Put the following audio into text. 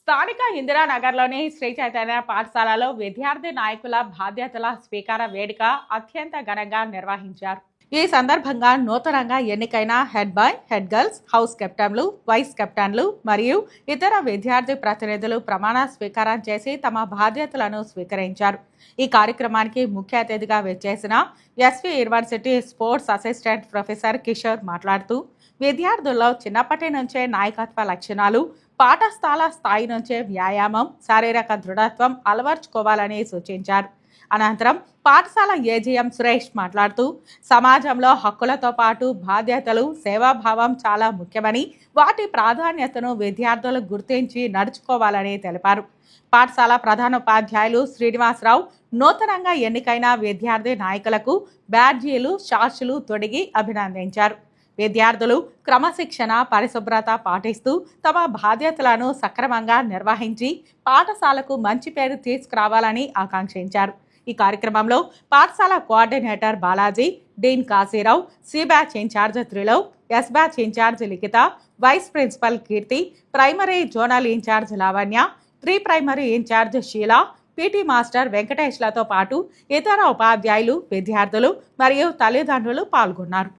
స్థానిక ఇందిరానగర్లోని శ్రీ చైతన్య పాఠశాలలో విద్యార్థి నాయకుల బాధ్యతల స్వీకార వేడుక అత్యంత ఘనంగా నిర్వహించారు. ఈ సందర్భంగా నూతనంగా ఎన్నికైన head boy, head girls, house కెప్టెన్లు, వైస్ కెప్టెన్లు మరియు ఇతర విద్యార్థి ప్రతినిధులు ప్రమాణ స్వీకారం చేసి తమ బాధ్యతలను స్వీకరించారు. ఈ కార్యక్రమానికి ముఖ్య అతిథిగా విచ్చేసిన SV university sports assistant professor Kishore మాట్లాడుతూ విద్యార్థుల్లో చిన్నప్పటి నుంచే నాయకత్వ లక్షణాలు, పాఠశాల స్థాయి నుంచే వ్యాయామం, శారీరక దృఢత్వం అలవర్చుకోవాలని సూచించారు. అనంతరం పాఠశాల ఏజీఎం సురేష్ మాట్లాడుతూ సమాజంలో హక్కులతో పాటు బాధ్యతలు, సేవాభావం చాలా ముఖ్యమని, వాటి ప్రాధాన్యతను విద్యార్థులు గుర్తించి నడుచుకోవాలని తెలిపారు. పాఠశాల ప్రధానోపాధ్యాయులు శ్రీనివాసరావు నూతనంగా ఎన్నికైన విద్యార్థి నాయకులకు బ్యాడ్జీలు, షార్ట్స్లు తొడిగి అభినందించారు. విద్యార్థులు క్రమశిక్షణ, పరిశుభ్రత పాటిస్తూ తమ బాధ్యతలను సక్రమంగా నిర్వహించి పాఠశాలకు మంచి పేరు తీసుకురావాలని ఆకాంక్షించారు. ఈ కార్యక్రమంలో పాఠశాల coordinator Balaji, dean Kasirao, C batch incharge Trilav, S batch incharge Likhitha, vice principal Keerthi, primary zonal incharge Lavanya, pre primary incharge Sheela, PT master వెంకటేష్లతో పాటు ఇతర ఉపాధ్యాయులు, విద్యార్థులు మరియు తల్లిదండ్రులు పాల్గొన్నారు.